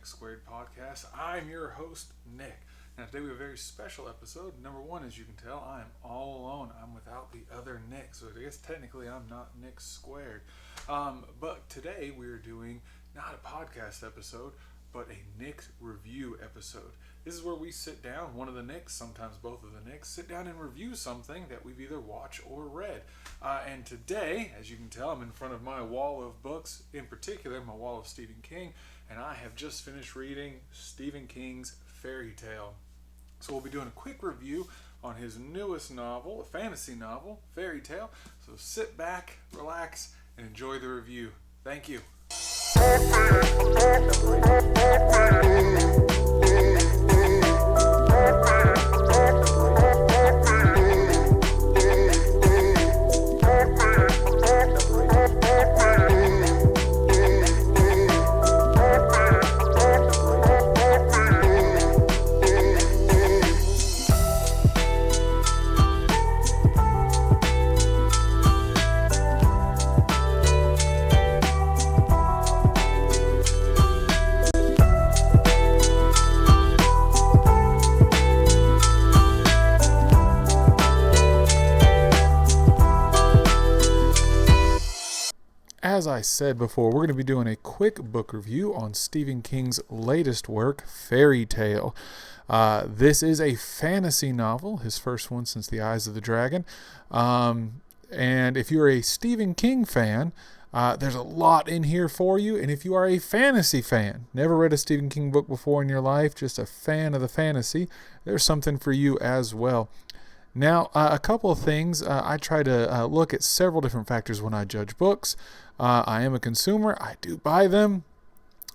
Nick Squared podcast. I'm your host, Nick. Now, today we have a very special episode. Number one, as you can tell, I am all alone. I'm without the other Nick, so I guess technically I'm not Nick Squared. But today we are doing not a podcast episode, but a Nick review episode. This is where we sit down, one of the Nicks, sometimes both of the Nicks, sit down and review something that we've either watched or read. And today, as you can tell, I'm in front of my wall of books, in particular my wall of Stephen King, and I have just finished reading Stephen King's Fairy Tale. So we'll be doing a quick review on his newest novel, a fantasy novel, Fairy Tale. So sit back, relax, and enjoy the review. Thank you. As I said before, we're going to be doing a quick book review on Stephen King's latest work, Fairy Tale. This is a fantasy novel, his first one since The Eyes of the Dragon. And if you're a Stephen King fan, there's a lot in here for you. And if you are a fantasy fan, never read a Stephen King book before in your life, just a fan of the fantasy, there's something for you as well. Now, a couple of things. I try to look at several different factors when I judge books. I am a consumer. I do buy them.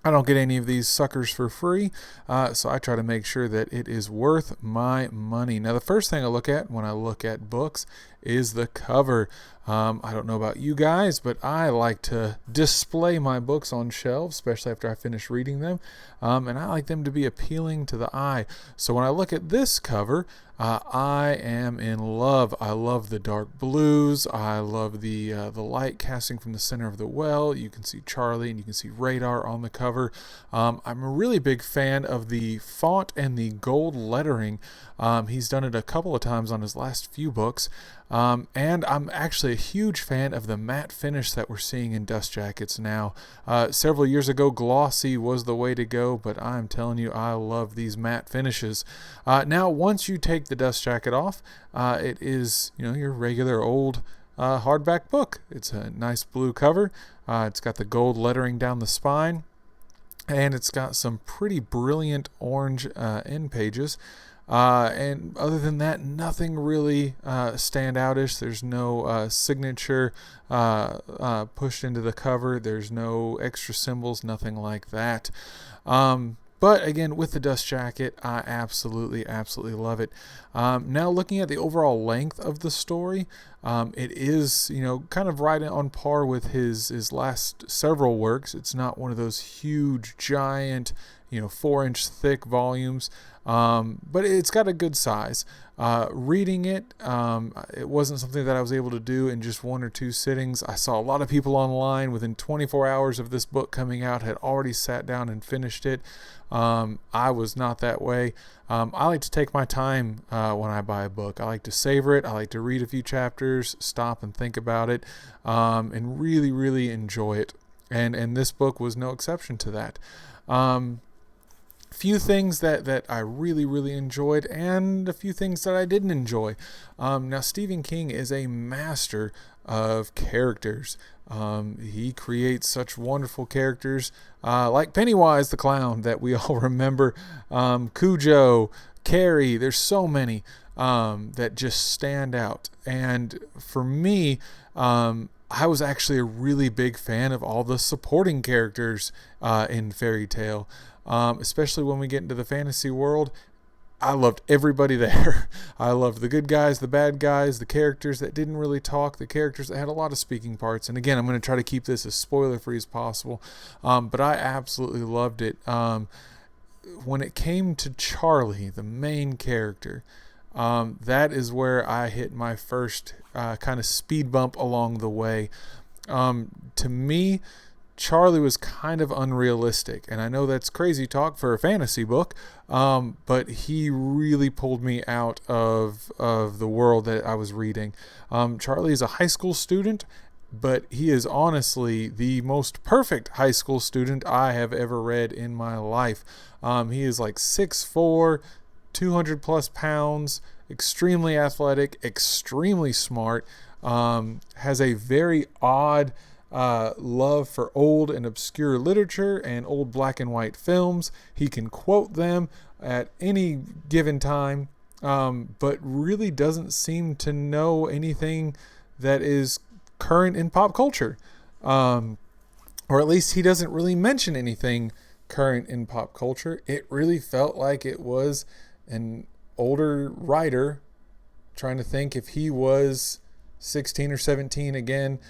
I don't get any of these suckers for free, so I try to make sure that it is worth my money. Now, the first thing I look at when I look at books is the cover. I don't know about you guys, but I like to display my books on shelves, especially after I finish reading them, and I like them to be appealing to the eye. So when I look at this cover, I am in love. I love the dark blues. I love the light casting from the center of the well. You can see Charlie and you can see Radar on the cover. I'm a really big fan of the font and the gold lettering. He's done it a couple of times on his last few books. And I'm actually a huge fan of the matte finish that we're seeing in Dust Jackets now. Several years ago, glossy was the way to go, but I'm telling you, I love these matte finishes. Now, once you take the dust jacket off, it is, your regular old hardback book. It's a nice blue cover. It's got the gold lettering down the spine, and it's got some pretty brilliant orange end pages. And other than that, nothing really standoutish. There's no signature pushed into the cover. There's no extra symbols, nothing like that. But again, with the dust jacket, I absolutely love it. Now, looking at the overall length of the story, it is, kind of right on par with his last several works. It's not one of those huge, giant, 4-inch thick volumes, but it's got a good size. Reading it, it wasn't something that I was able to do in just one or two sittings. I saw a lot of people online within 24 hours of this book coming out had already sat down and finished it. I was not that way. I like to take my time when I buy a book. I like to savor it. I like to read a few chapters, stop and think about it, and really enjoy it. And this book was no exception to that. Few things that I really enjoyed, and a few things that I didn't enjoy. Now, Stephen King is a master of characters. He creates such wonderful characters, like Pennywise the Clown that we all remember, Cujo, Carrie. There's so many that just stand out. And for me, I was actually a really big fan of all the supporting characters in Fairy Tale. Especially when we get into the fantasy world. I loved everybody there. I loved the good guys, the bad guys, the characters that didn't really talk, the characters that had a lot of speaking parts. And again, I'm going to try to keep this as spoiler-free as possible. But I absolutely loved it. When it came to Charlie, the main character, that is where I hit my first kind of speed bump along the way. To me, Charlie was kind of unrealistic. And I know that's crazy talk for a fantasy book, but he really pulled me out of the world that I was reading. Charlie is a high school student, but he is honestly the most perfect high school student I have ever read in my life. He is like 6'4", 200 plus pounds, extremely athletic, extremely smart, has a very odd love for old and obscure literature and old black and white films. He can quote them at any given time, but really doesn't seem to know anything that is current in pop culture. Or at least he doesn't really mention anything current in pop culture. It really felt like it was an older writer trying to think if he was 16 or 17 again,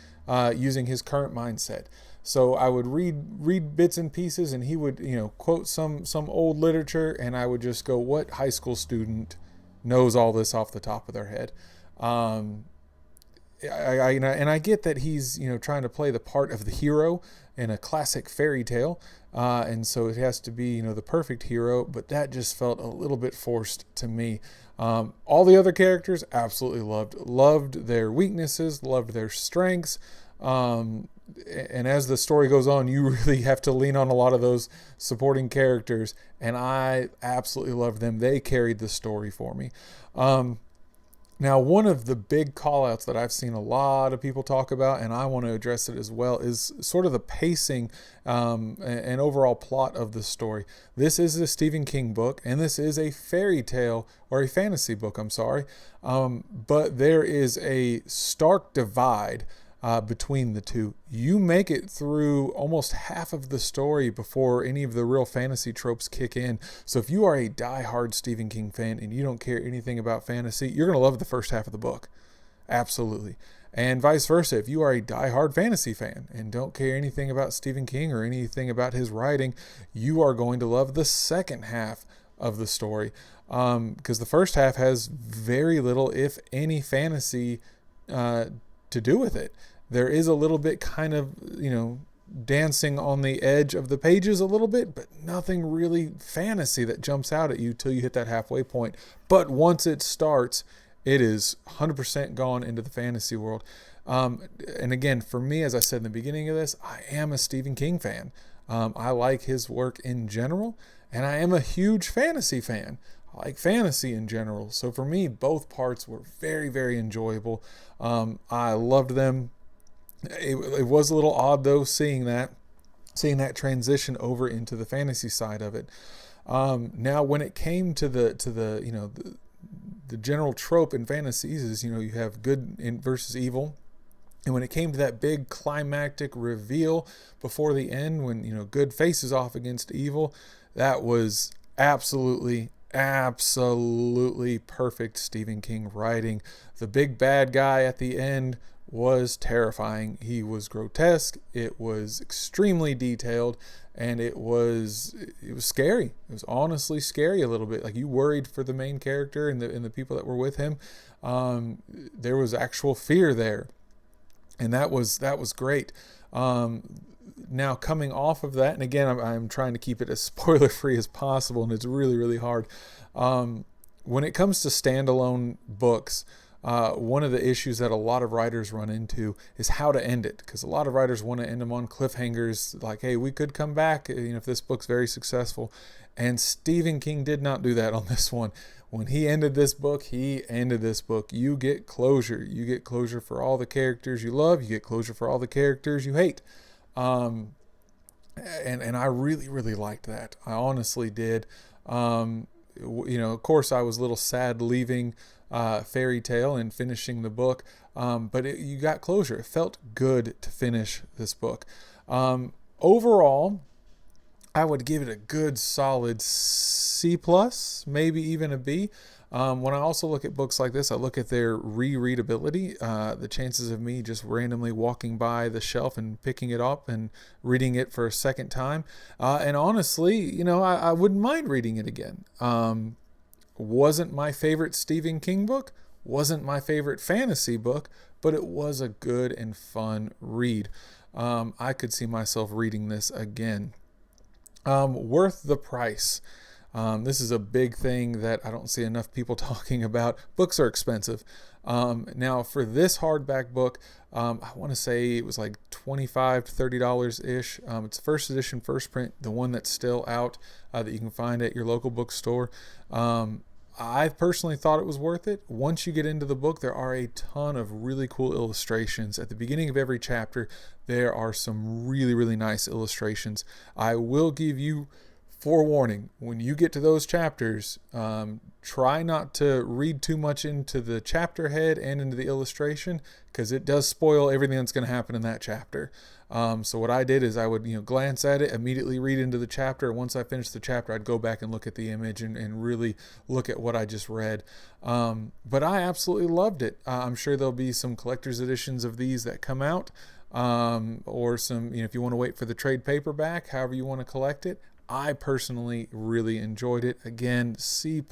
using his current mindset. So I would read bits and pieces, and he would, quote some old literature, and I would just go, what high school student knows all this off the top of their head? I get that he's trying to play the part of the hero in a classic fairy tale, and so it has to be the perfect hero, but that just felt a little bit forced to me. All the other characters absolutely loved their weaknesses, loved their strengths, and as the story goes on, you really have to lean on a lot of those supporting characters, and I absolutely loved them. They carried the story for me. Now, one of the big call-outs that I've seen a lot of people talk about, and I want to address it as well, is sort of the pacing and overall plot of the story. This is a Stephen King book, and this is a fairy tale, or a fantasy book, I'm sorry. But there is a stark divide between the two. You make it through almost half of the story before any of the real fantasy tropes kick in. So if you are a die-hard Stephen King fan and you don't care anything about fantasy, you're going to love the first half of the book. Absolutely. And vice versa, if you are a die-hard fantasy fan and don't care anything about Stephen King or anything about his writing, you are going to love the second half of the story. Because the first half has very little, if any, fantasy to do with it. There is a little bit kind of, dancing on the edge of the pages a little bit, but nothing really fantasy that jumps out at you till you hit that halfway point. But once it starts, it is 100% gone into the fantasy world. And again, for me, as I said in the beginning of this, I am a Stephen King fan. I like his work in general, and I am a huge fantasy fan. I like fantasy in general. So for me, both parts were very, very enjoyable. I loved them. It was a little odd though, seeing that transition over into the fantasy side of it. Now, when it came to the general trope in fantasies is you have good versus evil. And when it came to that big climactic reveal before the end, when good faces off against evil, that was absolutely perfect Stephen King writing. The big bad guy at the end was terrifying. He was grotesque. It was extremely detailed, and it was scary. It was honestly scary a little bit. Like, you worried for the main character and the people that were with him. There was actual fear there, and that was great. Now, coming off of that, and again, I'm trying to keep it as spoiler free as possible, and it's really, really hard. When it comes to standalone books, one of the issues that a lot of writers run into is how to end it, because a lot of writers want to end them on cliffhangers, like, hey, we could come back if this book's very successful. And Stephen King did not do that on this one. When he ended this book, You get closure. You get closure for all the characters you love. You get closure for all the characters you hate. And I really, really liked that. I honestly did. Of course, I was a little sad leaving Fairy Tale and finishing the book, but you got closure. It felt good to finish this book. Overall, I would give it a good solid C+, maybe even a B. When I also look at books like this, I look at their rereadability, the chances of me just randomly walking by the shelf and picking it up and reading it for a second time. And honestly, I wouldn't mind reading it again. Wasn't my favorite Stephen King book, wasn't my favorite fantasy book, but it was a good and fun read. I could see myself reading this again. Worth the price. This is a big thing that I don't see enough people talking about. Books are expensive. Now, for this hardback book, I want to say it was like $25 to $30 ish. It's first edition, first print, the one that's still out that you can find at your local bookstore. I personally thought it was worth it. Once you get into the book, there are a ton of really cool illustrations. At the beginning of every chapter, there are some really, really nice illustrations. I will give you forewarning, when you get to those chapters, try not to read too much into the chapter head and into the illustration, because it does spoil everything that's going to happen in that chapter. So what I did is I would glance at it, immediately read into the chapter. Once I finished the chapter, I'd go back and look at the image and really look at what I just read. But I absolutely loved it. I'm sure there'll be some collector's editions of these that come out, or some, if you want to wait for the trade paperback, however you want to collect it. I personally really enjoyed it. Again, C+,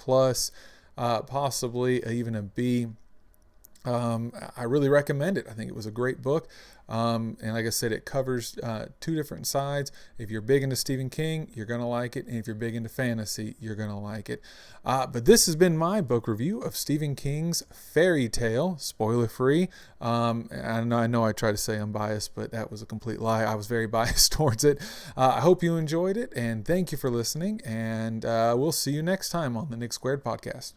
possibly even a B. I really recommend it. I think it was a great book. And like I said, it covers two different sides. If you're big into Stephen King, you're going to like it. And if you're big into fantasy, you're going to like it. But this has been my book review of Stephen King's Fairy Tale, spoiler free. I know I try to say I'm biased, but that was a complete lie. I was very biased towards it. I hope you enjoyed it, and thank you for listening. And we'll see you next time on the Nick Squared Podcast.